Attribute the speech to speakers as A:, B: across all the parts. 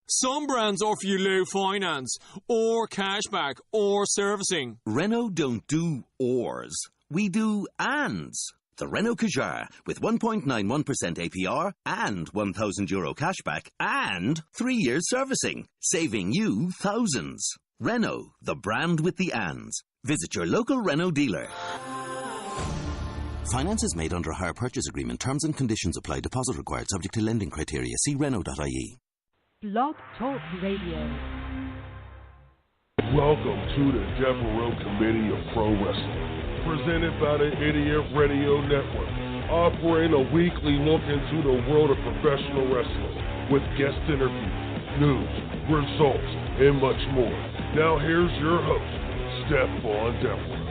A: Some brands offer you low finance, or cashback, or servicing.
B: Renault don't do ors. We do ands. The Renault Kadjar with 1.91% APR and €1,000 cashback and 3 years servicing, saving you thousands. Renault, the brand with the ands. Visit your local Renault dealer. Finance is made under a hire purchase agreement. Terms and conditions apply. Deposit required subject to lending criteria. See Renault.ie.
C: Blog Talk Radio.
D: Welcome to the Devereux Committee of Pro Wrestling, presented by the Idiot Radio Network, offering a weekly look into the world of professional wrestling with guest interviews, news, results, and much more. Now here's your host, Stephon Devereux.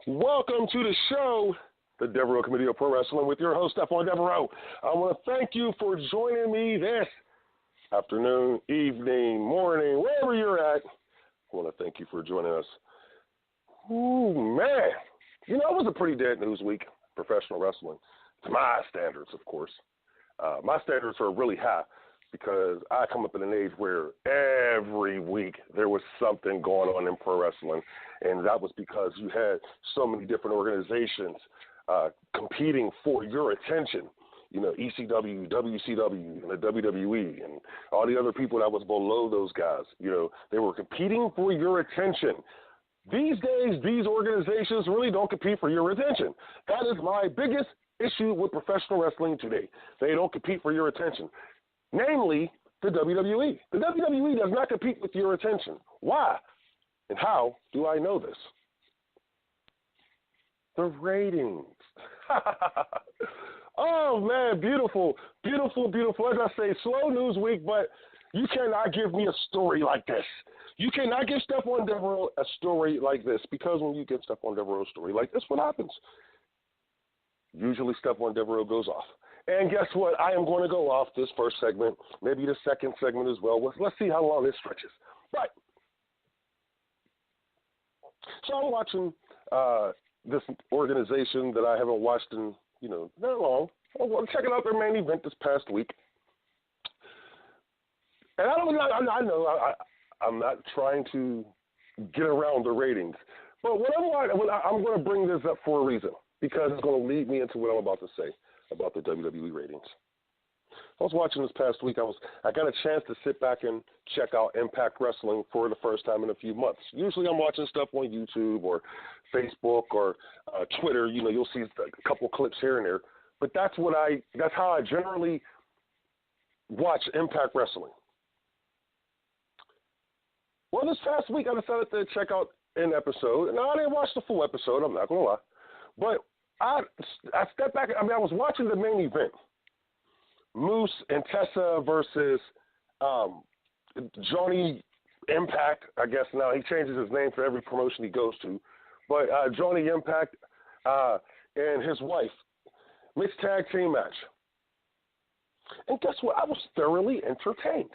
D: Welcome to the show, the Devereux Committee of Pro Wrestling, with your host, Stephon Devereux. I want to thank you for joining me this afternoon, evening, morning, wherever you're at. I want to thank you for joining us. Ooh, man. You know, it was a pretty dead news week, professional wrestling. To my standards, of course. My standards are really high because I come up in an age where every week there was something going on in pro wrestling, and that was because you had so many different organizations competing for your attention. You know, ECW, WCW, and the WWE, and all the other people that was below those guys. You know, they were competing for your attention. These days, these organizations really don't compete for your attention. That is my biggest issue with professional wrestling today. They don't compete for your attention. Namely, the WWE. The WWE does not compete with your attention. Why? And how do I know this? The ratings. Oh, man, beautiful, beautiful, beautiful. As I say, slow news week, but you cannot give me a story like this. You cannot give Stephon Devereux a story like this, because when you give Stephon Devereux a story like this, what happens? Usually Stephon Devereux goes off. And guess what? I am going to go off this first segment, maybe the second segment as well. Let's see how long this stretches. But so I'm watching this organization that I haven't watched in, not long. I'm checking out their main event this past week. And I know I'm not trying to get around the ratings. But I'm going to bring this up for a reason, because it's going to lead me into what I'm about to say about the WWE ratings. I was watching this past week. I got a chance to sit back and check out Impact Wrestling for the first time in a few months. Usually I'm watching stuff on YouTube or Facebook or Twitter. You know, you'll see a couple clips here and there. But that's how I generally watch Impact Wrestling. Well, this past week I decided to check out an episode. Now, I didn't watch the full episode, I'm not going to lie. But I stepped back. I was watching the main event. Moose and Tessa versus Johnny Impact, I guess now. He changes his name for every promotion he goes to. But Johnny Impact and his wife, mixed tag team match. And guess what? I was thoroughly entertained.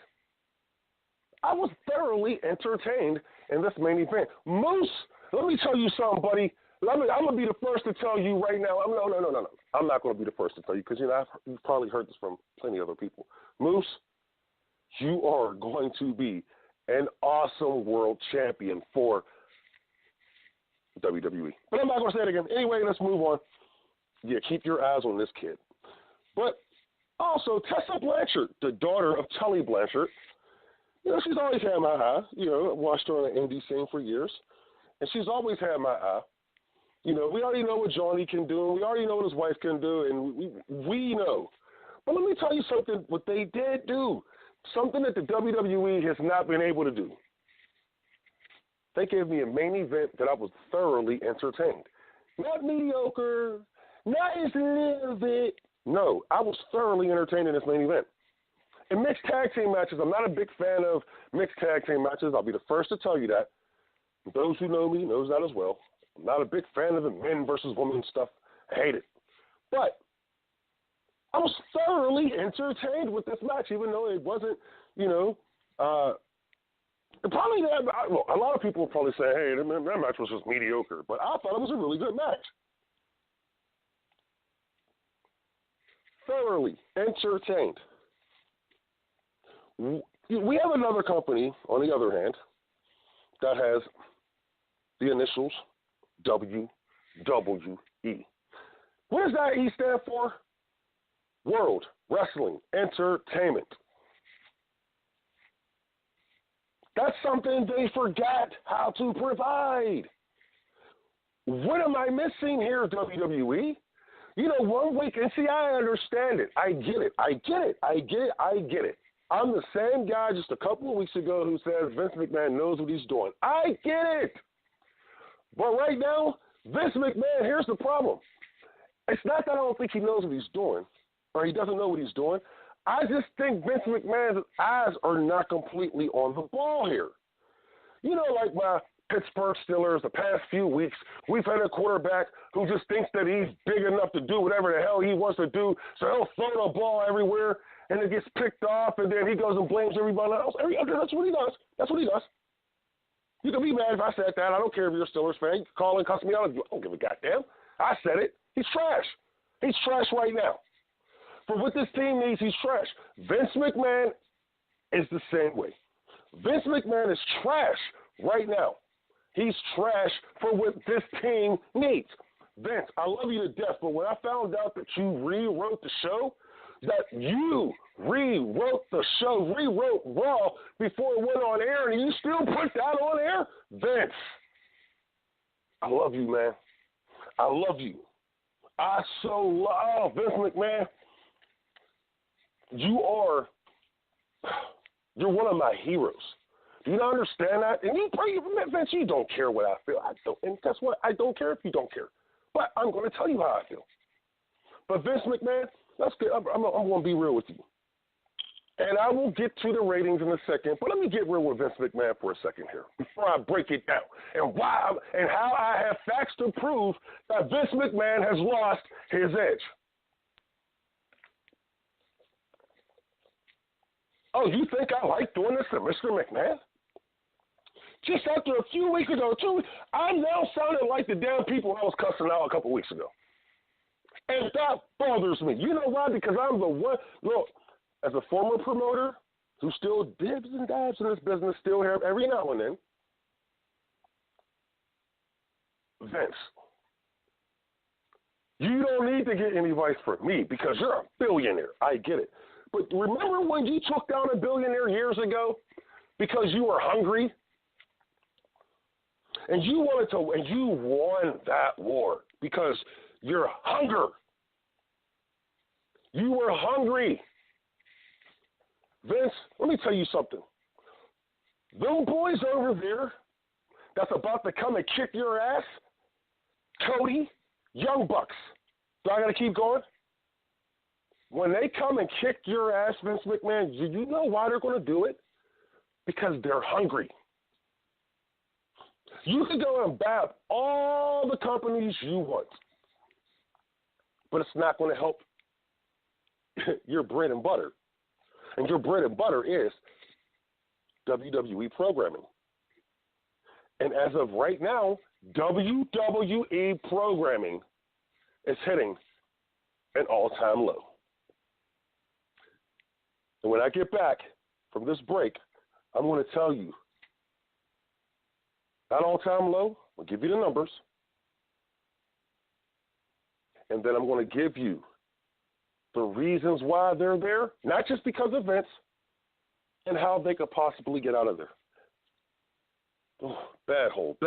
D: I was thoroughly entertained in this main event. Moose, let me tell you something, buddy. I'm going to be the first to tell you right now. No. I'm not going to be the first to tell you, because you've probably heard this from plenty of other people. Moose, you are going to be an awesome world champion for WWE. But I'm not going to say it again. Anyway, let's move on. Yeah, keep your eyes on this kid. But also, Tessa Blanchard, the daughter of Tully Blanchard, she's always had my eye. I've watched her on the indie scene for years, and she's always had my eye. We already know what Johnny can do, and we already know what his wife can do, and we know. But let me tell you something, what they did do, something that the WWE has not been able to do. They gave me a main event that I was thoroughly entertained. Not mediocre, not just a little bit. No, I was thoroughly entertained in this main event. In mixed tag team matches, I'm not a big fan of mixed tag team matches. I'll be the first to tell you that. Those who know me knows that as well. I'm not a big fan of the men versus women stuff. I hate it. But I was thoroughly entertained with this match, even though it wasn't, probably a lot of people will probably say, hey, that match was just mediocre. But I thought it was a really good match. Thoroughly entertained. We have another company, on the other hand, that has the initials WWE. What does that E stand for? World Wrestling Entertainment. That's something they forgot how to provide. What am I missing here, WWE? You know, 1 week, and see, I understand it. I get it. I'm the same guy just a couple of weeks ago who says Vince McMahon knows what he's doing. I get it. But right now, Vince McMahon, here's the problem. It's not that I don't think he knows what he's doing, or he doesn't know what he's doing. I just think Vince McMahon's eyes are not completely on the ball here. You know, like my Pittsburgh Steelers, the past few weeks, we've had a quarterback who just thinks that he's big enough to do whatever the hell he wants to do, so he'll throw the ball everywhere, and it gets picked off, and then he goes and blames everybody else. That's what he does. You can be mad if I said that. I don't care if you're a Steelers fan. You can call and cuss me out. I don't give a goddamn. I said it. He's trash. He's trash right now. For what this team needs, he's trash. Vince McMahon is the same way. Vince McMahon is trash right now. He's trash for what this team needs. Vince, I love you to death, but when I found out that you rewrote the show, rewrote Raw before it went on air, and you still put that on air? Vince, I love you, man. I love you. I so love Vince McMahon. You're one of my heroes. Do you not understand that? And Vince, you don't care what I feel. I don't, and guess what? I don't care if you don't care. But I'm going to tell you how I feel. But Vince McMahon, let's get. I'm going to be real with you. And I will get to the ratings in a second, but let me get real with Vince McMahon for a second here before I break it down and why and how I have facts to prove that Vince McMahon has lost his edge. Oh, you think I like doing this to Mr. McMahon? Just after a few weeks ago, I'm now sounding like the damn people I was cussing out a couple weeks ago. And that bothers me. You know why? Because I'm the one. Look, as a former promoter who still dibs and dabs in this business, still here every now and then, Vince, you don't need to get any advice from me because you're a billionaire. I get it. But remember when you took down a billionaire years ago because you were hungry? And you won that war because you're hunger. You were hungry. Vince, let me tell you something. Those boys over there that's about to come and kick your ass, Cody, Young Bucks. Do I got to keep going? When they come and kick your ass, Vince McMahon, you know why they're going to do it? Because they're hungry. You can go and bab all the companies you want, but it's not going to help your bread and butter. And your bread and butter is WWE programming. And as of right now, WWE programming is hitting an all-time low. And when I get back from this break, I'm going to tell you that all-time low, I'll give you the numbers, and then I'm going to give you the reasons why they're there, not just because of Vince, and how they could possibly get out of there. Oh, bad hole.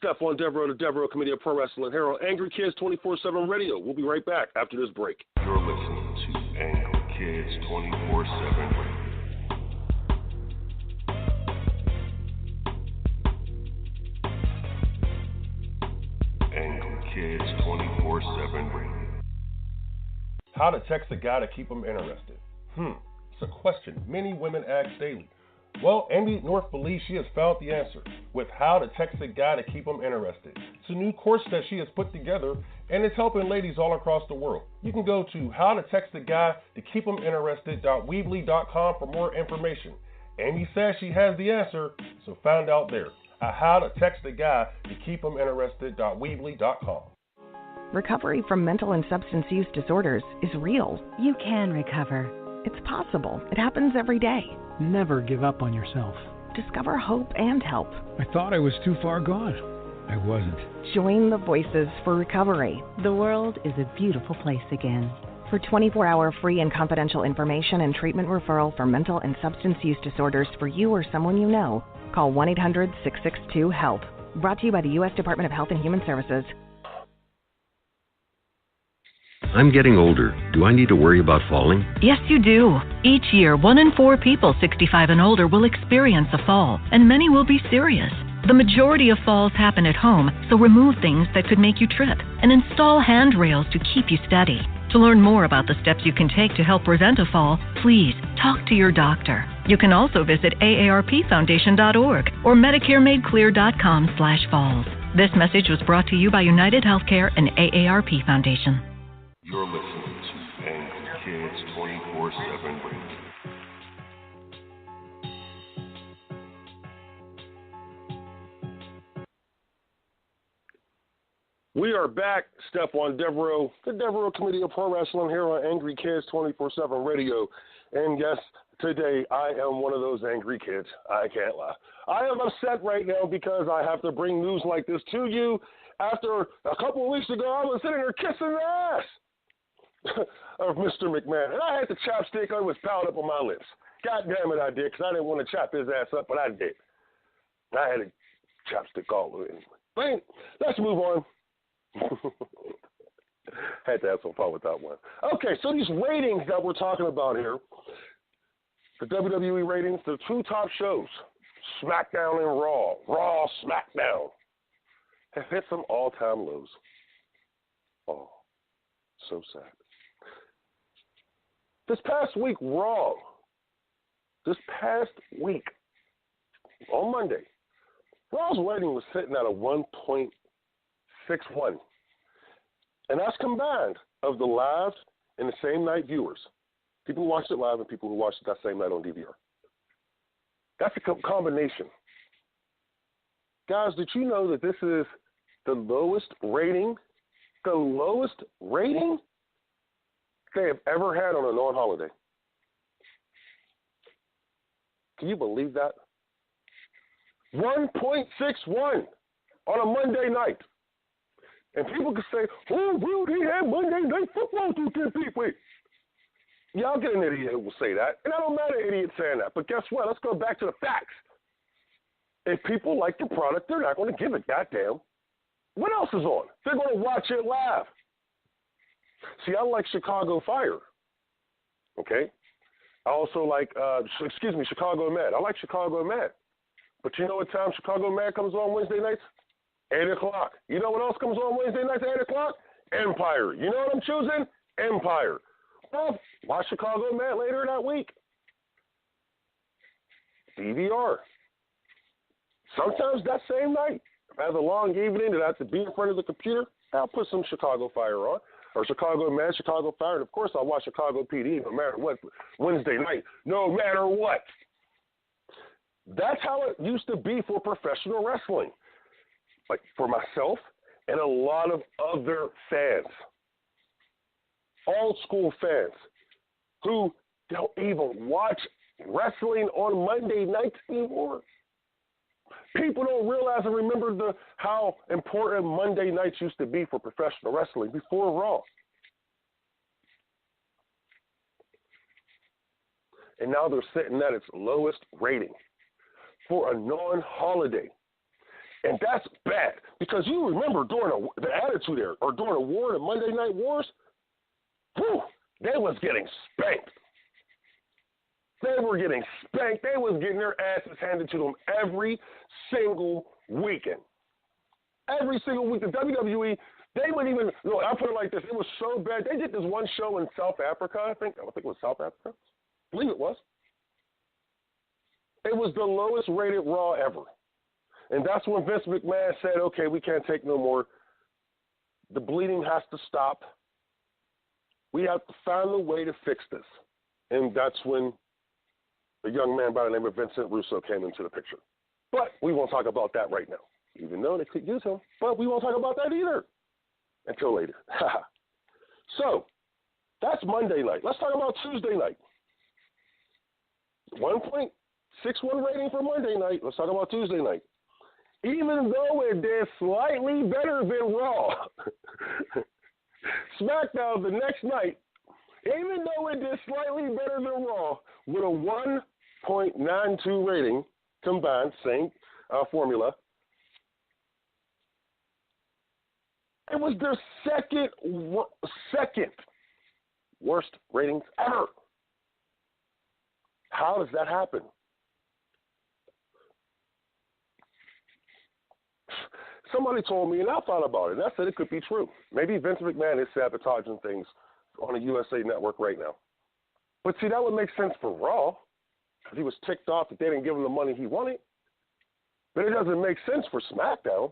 D: Stephon Devereux, the Devereux Committee-of-Pro Wrestling here on Angry Kids 24/7 Radio. We'll be right back after this break.
E: You're listening to Angry Kids 24/7 Radio. Angry Kids 24/7 Radio.
F: How to text a guy to keep him interested? It's a question many women ask daily. Well, Amy North believes she has found the answer with How to Text a Guy to Keep Him Interested. It's a new course that she has put together, and it's helping ladies all across the world. You can go to howtotextaguytokeephiminterested.weebly.com for more information. Amy says she has the answer, so find out there at howtotextaguytokeephiminterested.weebly.com.
G: Recovery from mental and substance use disorders is real.
C: You can recover.
G: It's possible. It happens every day.
H: Never give up on yourself.
G: Discover hope and help.
H: I thought I was too far gone. I wasn't.
G: Join the Voices for Recovery.
C: The world is a beautiful place again.
G: For 24-hour free and confidential information and treatment referral for mental and substance use disorders for you or someone you know, call 1-800-662-HELP. Brought to you by the U.S. Department of Health and Human Services.
I: I'm getting older. Do I need to worry about falling?
J: Yes, you do. Each year, 1 in 4 people 65 and older will experience a fall, and many will be serious. The majority of falls happen at home, so remove things that could make you trip and install handrails to keep you steady. To learn more about the steps you can take to help prevent a fall, please talk to your doctor. You can also visit aarpfoundation.org or medicaremadeclear.com/falls. This message was brought to you by United Healthcare and AARP Foundation.
E: You're listening to Angry Kids 24/7 Radio.
D: We are back. Stephon Devereux, the Devereux Committee of Pro Wrestling here on Angry Kids 24/7 Radio. And yes, today I am one of those angry kids. I can't lie. I am upset right now because I have to bring news like this to you. After a couple of weeks ago, I was sitting there kissing the ass of Mr. McMahon. And I had the chapstick. I was piled up on my lips. God damn it, I did, because I didn't want to chop his ass up, but I did. I had a chapstick all over anyway. But let's move on. Had to have some fun with that one. Okay, so these ratings that we're talking about here, the WWE ratings, the 2 top shows, SmackDown and Raw, Raw, SmackDown, have hit some all-time lows. Oh, so sad. This past week, Raw, on Monday, Raw's rating was sitting at a 1.61. And that's combined of the live and the same night viewers. People who watched it live and people who watched it that same night on DVR. That's a combination. Guys, did you know that this is the lowest rating they have ever had on a non-holiday? Can you believe that? 1.61 on a Monday night. And people can say, oh, well, they had Monday Night Football through 10 people. Yeah, I'll get an idiot who will say that. And I don't mind an idiot saying that. But guess what? Let's go back to the facts. If people like the product, they're not going to give a goddamn. What else is on? They're going to watch it live. See, I like Chicago Fire. Okay? I also like, Chicago Med. I like Chicago Med. But you know what time Chicago Med comes on Wednesday nights? 8 o'clock. You know what else comes on Wednesday nights at 8 o'clock? Empire. You know what I'm choosing? Empire. Well, watch Chicago Med later that week. DVR. Sometimes that same night. If I have a long evening and I have to be in front of the computer, I'll put some Chicago Fire on. Or Chicago Med, Chicago Fire. And, of course, I'll watch Chicago PD no matter what. Wednesday night, no matter what. That's how it used to be for professional wrestling. Like for myself and a lot of other fans, old school fans, who don't even watch wrestling on Monday nights anymore. People don't realize and remember how important Monday nights used to be for professional wrestling before Raw. And now they're sitting at its lowest rating for a non-holiday. And that's bad because you remember during the Attitude Era or during a war, the Monday Night Wars, whew, they was getting spanked. They were getting spanked. They was getting their asses handed to them every single weekend. Every single week. The WWE, they wouldn't even, look, I'll put it like this. It was so bad. They did this one show in South Africa, I think it was South Africa. I believe it was. It was the lowest rated Raw ever. And that's when Vince McMahon said, okay, we can't take no more. The bleeding has to stop. We have to find a way to fix this. And that's when a young man by the name of Vincent Russo came into the picture. But we won't talk about that right now, even though they could use him. But we won't talk about that either until later. So that's Monday night. Let's talk about Tuesday night. 1.61 rating for Monday night. Let's talk about Tuesday night. Even though it did slightly better than Raw, SmackDown the next night, even though it did slightly better than Raw, with a 1.92 rating combined, same formula, it was their second worst ratings ever. How does that happen? Somebody told me, and I thought about it, and I said it could be true. Maybe Vince McMahon is sabotaging things on the USA Network right now. But see, that would make sense for Raw, because he was ticked off that they didn't give him the money he wanted. But it doesn't make sense for SmackDown,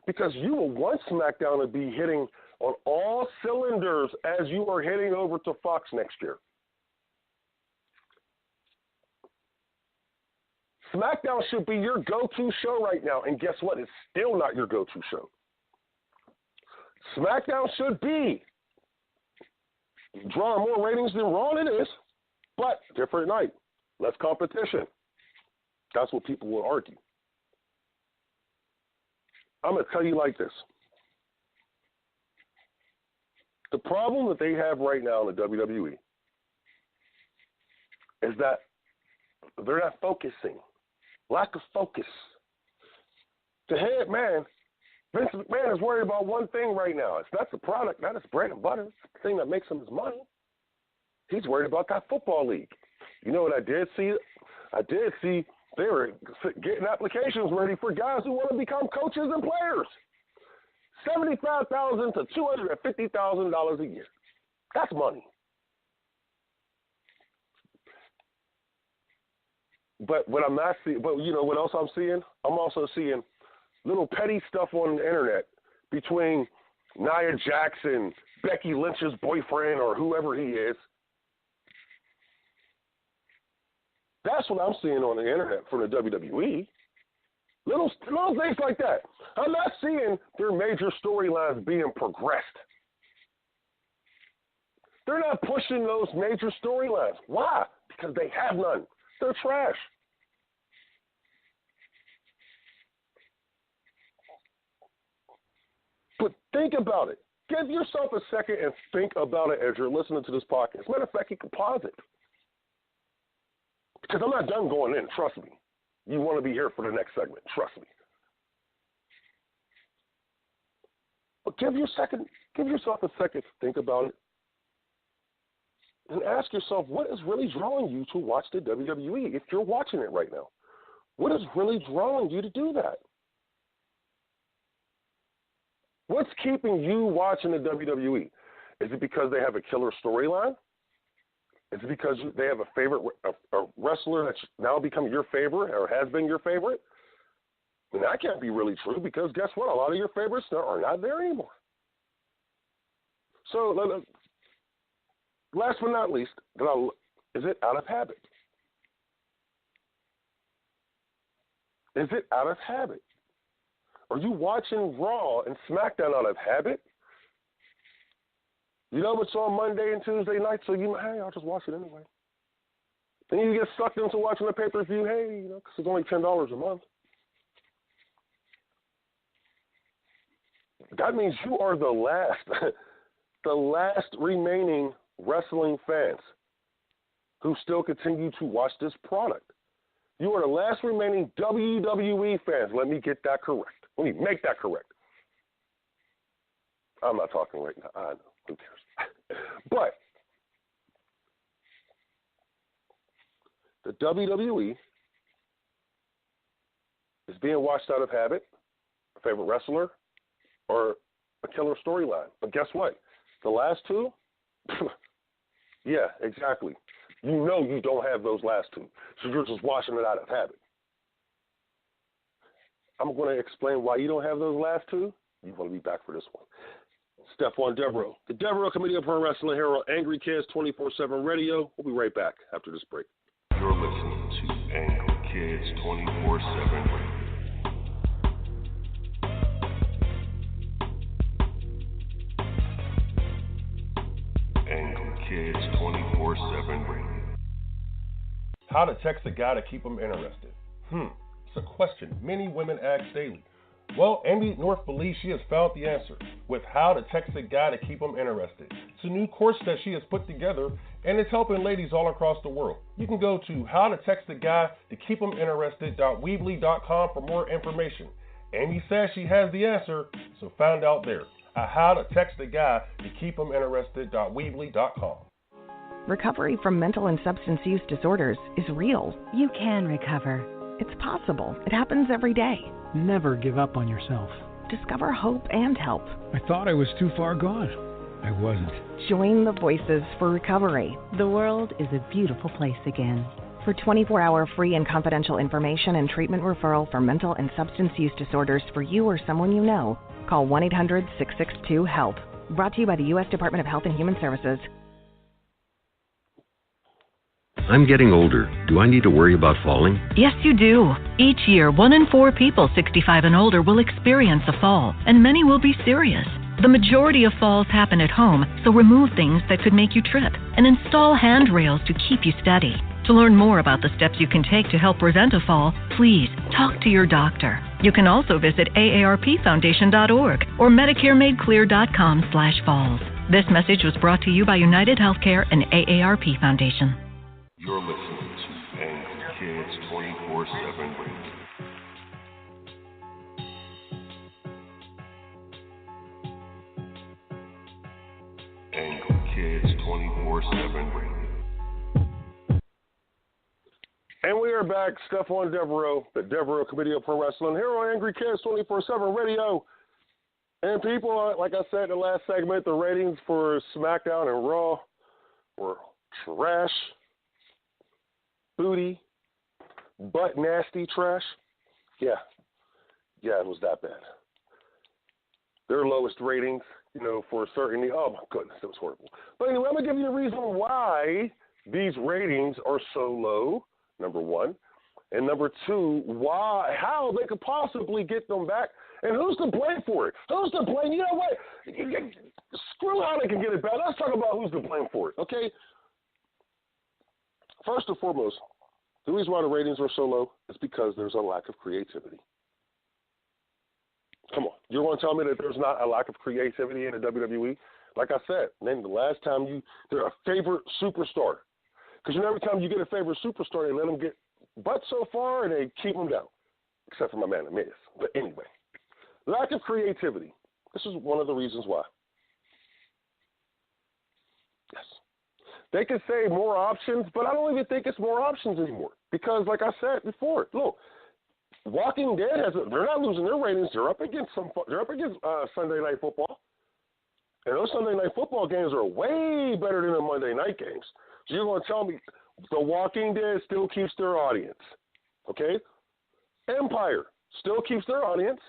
D: because you will want SmackDown to be hitting on all cylinders as you are heading over to Fox next year. SmackDown should be your go-to show right now, and guess what? It's still not your go-to show. SmackDown should be drawing more ratings than Raw, and it is, but different night, less competition. That's what people will argue. I'm going to tell you like this. The problem that they have right now in the WWE is that they're not focusing. Lack of focus. The head man, Vince McMahon, is worried about one thing right now. It's not the product, not his bread and butter. It's the thing that makes him his money. He's worried about that football league. You know what I did see? I did see they were getting applications ready for guys who want to become coaches and players. $75,000 to $250,000 a year. That's money. But what I'm not seeing, but you know what else I'm seeing? I'm also seeing little petty stuff on the internet between Nia Jackson, Becky Lynch's boyfriend, or whoever he is. That's what I'm seeing on the internet from the WWE. Little things like that. I'm not seeing their major storylines being progressed. They're not pushing those major storylines. Why? Because they have none. They're trash. But think about it. Give yourself a second and think about it as you're listening to this podcast. As a matter of fact, you can pause it. Because I'm not done going in, trust me. You want to be here for the next segment, trust me. But give yourself a second to think about it. And ask yourself, what is really drawing you to watch the WWE if you're watching it right now? What is really drawing you to do that? What's keeping you watching the WWE? Is it because they have a killer storyline? Is it because they have a favorite a wrestler that's now become your favorite or has been your favorite? And that can't be really true because guess what? A lot of your favorites are not there anymore. So last but not least, is it out of habit? Is it out of habit? Are you watching Raw and SmackDown out of habit? You know what's on Monday and Tuesday night, so hey, I'll just watch it anyway. Then you get sucked into watching a pay-per-view, hey, because it's only $10 a month. That means you are the last remaining wrestling fans who still continue to watch this product. You are the last remaining WWE fans. Let me get that correct. Let me make that correct. I'm not talking right now. I know. Who cares? But the WWE is being watched out of habit, a favorite wrestler, or a killer storyline. But guess what? The last two, yeah, exactly. You know you don't have those last two, so you're just watching it out of habit. I'm going to explain why you don't have those last two. You want to be back for this one. Stephon Devereux, the Devereux Committee-of-pro Wrestling here on Angry Kids 24/7 Radio. We'll be right back after this break.
E: You're listening to Angry Kids 24/7 Radio. Angry Kids 24/7 Radio.
F: How to text a guy to keep him interested. It's a question many women ask daily. Well, Amy North believes she has found the answer with How to Text a Guy to Keep Him Interested. It's a new course that she has put together, and it's helping ladies all across the world. You can go to howtotextaguy-to-keep-him-interested.weebly.com for more information. Amy says she has the answer, so find out there at howtotextaguy-to-keep-him-interested.weebly.com.
G: Recovery from mental and substance use disorders is real.
C: You can recover.
G: It's possible. It happens every day.
H: Never give up on yourself.
G: Discover hope and help.
H: I thought I was too far gone. I wasn't.
G: Join the Voices for Recovery.
C: The world is a beautiful place again.
G: For 24-hour free and confidential information and treatment referral for mental and substance use disorders for you or someone you know, call 1-800-662-HELP. Brought to you by the U.S. Department of Health and Human Services.
I: I'm getting older. Do I need to worry about falling?
J: Yes, you do. Each year, 1 in 4 people 65 and older will experience a fall, and many will be serious. The majority of falls happen at home, so remove things that could make you trip and install handrails to keep you steady. To learn more about the steps you can take to help prevent a fall, please talk to your doctor. You can also visit aarpfoundation.org or medicaremadeclear.com/falls. This message was brought to you by United Healthcare and AARP Foundation.
E: You're listening to Angry Kids 24/7 Radio. Angry Kids 24/7 Radio.
D: And we are back, Stephon Devereux, the Devereux Committee of Pro Wrestling, here on Angry Kids 24/7 Radio. And people, like I said in the last segment, the ratings for SmackDown and Raw were trash. Booty, butt nasty trash. Yeah, it was that bad. Their lowest ratings, for certainly. Oh my goodness, it was horrible. But anyway, I'm gonna give you the reason why these ratings are so low. Number one, and number two, how they could possibly get them back, and who's to blame for it? Who's to blame? You know what? Screw how they can get it back. Let's talk about who's to blame for it. Okay. First and foremost, the reason why the ratings are so low is because there's a lack of creativity. Come on. You're going to tell me that there's not a lack of creativity in the WWE? Like I said, name the last time they're a favorite superstar. Because every time you get a favorite superstar, they let them get butt so far and they keep them down. Except for my man, The Miz. But anyway, lack of creativity. This is one of the reasons why. Yes. They could say more options, but I don't even think it's more options anymore. Because, like I said before, look, Walking Dead they're not losing their ratings. They're up against Sunday Night Football, and those Sunday Night Football games are way better than the Monday night games. So you're going to tell me The Walking Dead still keeps their audience, okay? Empire still keeps their audience.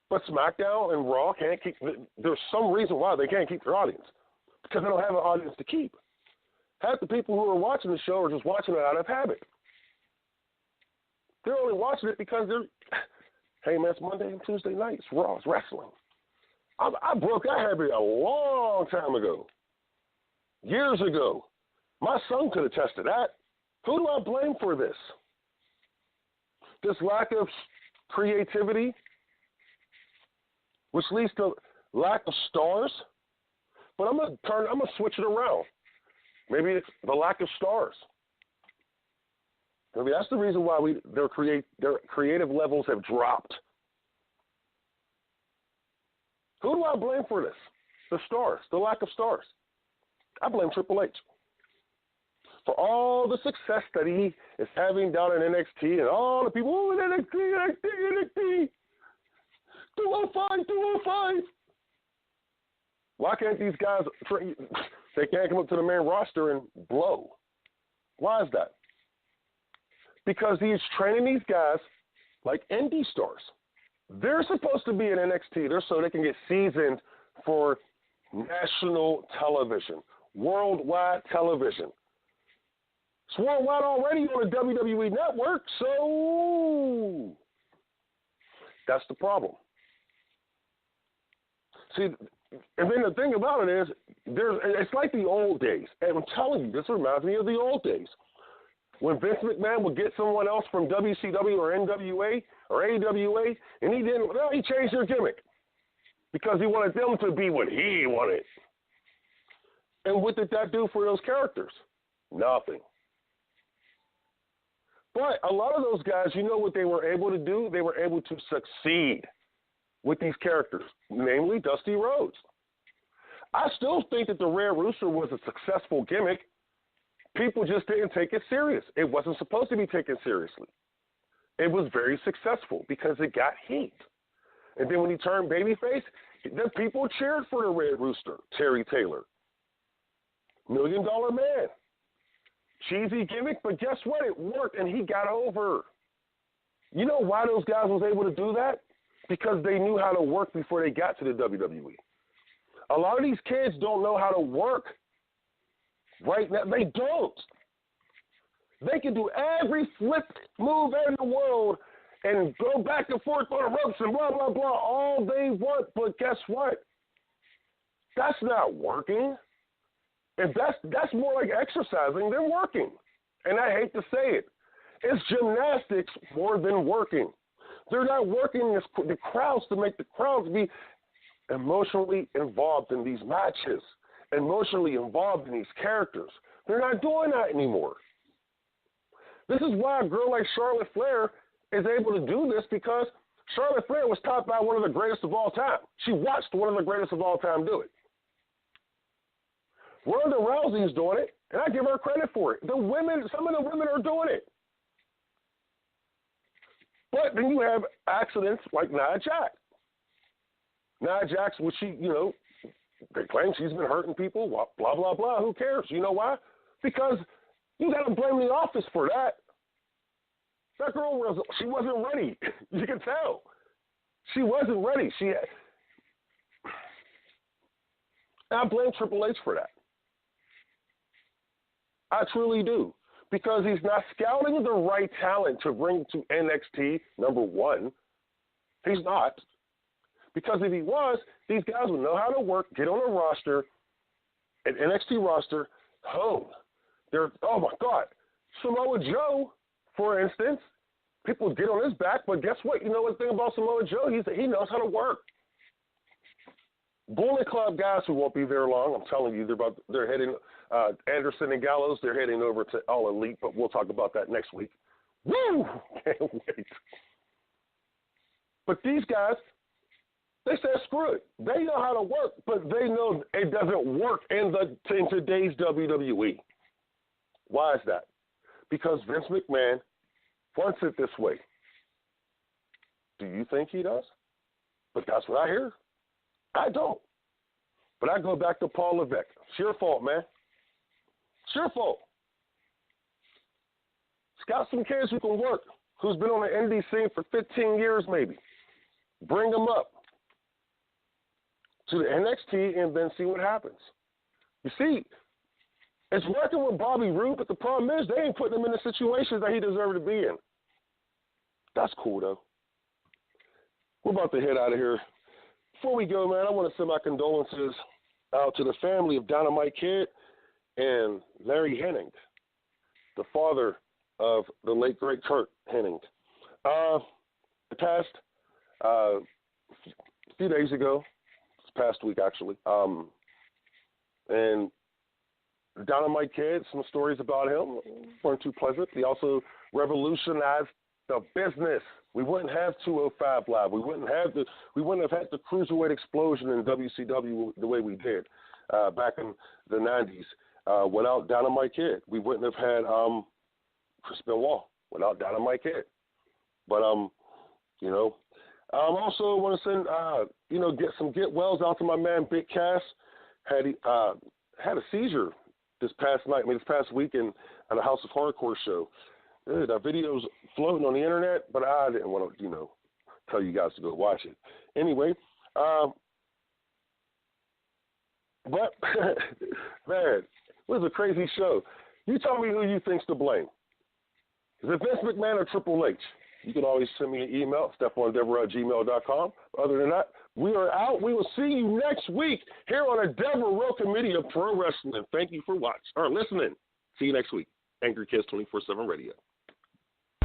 D: But SmackDown and Raw can't keep. There's some reason why they can't keep their audience, because they don't have an audience to keep. Half the people who are watching the show are just watching it out of habit. They're only watching it because hey man, it's Monday and Tuesday nights. Raw, it's wrestling. I broke that habit a long time ago, years ago. My son could attest to that. Who do I blame for this? This lack of creativity, which leads to lack of stars. But I'm gonna switch it around. Maybe it's the lack of stars. Maybe that's the reason why their creative levels have dropped. Who do I blame for this? The stars, the lack of stars. I blame Triple H for all the success that he is having down in NXT and all the people in NXT. 205. Why can't these guys, they can't come up to the main roster and blow? Why is that? Because he's training these guys like indie stars. They're supposed to be in NXT so they can get seasoned for national television, worldwide television. It's worldwide already on the WWE network, so that's the problem. See, And then the thing about it is, it's like the old days. And I'm telling you, this reminds me of the old days. When Vince McMahon would get someone else from WCW or NWA or AWA, and he changed their gimmick because he wanted them to be what he wanted. And what did that do for those characters? Nothing. But a lot of those guys, you know what they were able to do? They were able to succeed with these characters, namely Dusty Rhodes. I still think that the Red Rooster was a successful gimmick. People just didn't take it serious. It wasn't supposed to be taken seriously. It was very successful because it got heat. And then when he turned babyface, the people cheered for the Red Rooster, Terry Taylor. $1 Million Man. Cheesy gimmick, but guess what? It worked, and he got over. You know why those guys was able to do that? Because they knew how to work before they got to the WWE. A lot of these kids don't know how to work right now. They don't. They can do every flip move in the world and go back and forth on the ropes and blah, blah, blah, all they want. But guess what? That's not working. And that's more like exercising than working. And I hate to say it. It's gymnastics more than working. They're not working the crowds to make the crowds be emotionally involved in these matches, emotionally involved in these characters. They're not doing that anymore. This is why a girl like Charlotte Flair is able to do this, because Charlotte Flair was taught by one of the greatest of all time. She watched one of the greatest of all time do it. Ronda Rousey's doing it, and I give her credit for it. Some of the women are doing it. But then you have accidents like Nia Jax. Nia Jax, which they claim she's been hurting people, blah, blah, blah. Who cares? You know why? Because you got to blame the office for that. That girl she wasn't ready. You can tell. She wasn't ready. I blame Triple H for that. I truly do. Because he's not scouting the right talent to bring to NXT, number one. He's not. Because if he was, these guys would know how to work, get on a roster, an NXT roster, hone. Oh my God. Samoa Joe, for instance, people get on his back, but guess what? You know what the thing about Samoa Joe? He knows how to work. Bullet Club guys who won't be there long, I'm telling you, they're heading, Anderson and Gallows, they're heading over to All Elite, but we'll talk about that next week. Woo! Can't wait. But these guys, they said screw it. They know how to work, but they know it doesn't work in today's WWE. Why is that? Because Vince McMahon wants it this way. Do you think he does? But that's what I hear. I don't. But I go back to Paul Levesque. It's your fault, man. It's your fault. Scout some kids who can work, who's been on the indie scene for 15 years maybe. Bring them up to the NXT and then see what happens. You see, it's working with Bobby Roode, but the problem is they ain't putting him in the situations that he deserved to be in. That's cool, though. We're about to head out of here. Before we go, man, I want to send my condolences out to the family of Dynamite Kid and Larry Hennig, the father of the late, great Kurt Hennig. It passed a few days ago, this past week, actually. And Dynamite Kid, some stories about him weren't too pleasant. He also revolutionized the business. We wouldn't have 205 Live. We wouldn't have had the cruiserweight explosion in WCW the way we did back in the 90s without Dynamite Kid. We wouldn't have had Chris Benoit without Dynamite Kid. But I also want to send get wells out to my man Big Cass. Had a seizure this past weekend at a House of Hardcore show. That video's floating on the internet, but I didn't want to, tell you guys to go watch it. Anyway, but, man, it was a crazy show. You tell me who you think's to blame. Is it Vince McMahon or Triple H? You can always send me an email, StephonDevereux@gmail.com. Other than that, We are out. We will see you next week here on the Devereux Committee of Pro Wrestling. Thank you for watching or listening. See you next week. Angry Kids 24/7 Radio.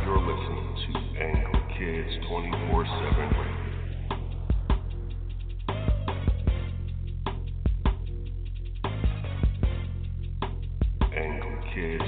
E: You're listening to Angry Kids 24/7 Radio. Angry Kids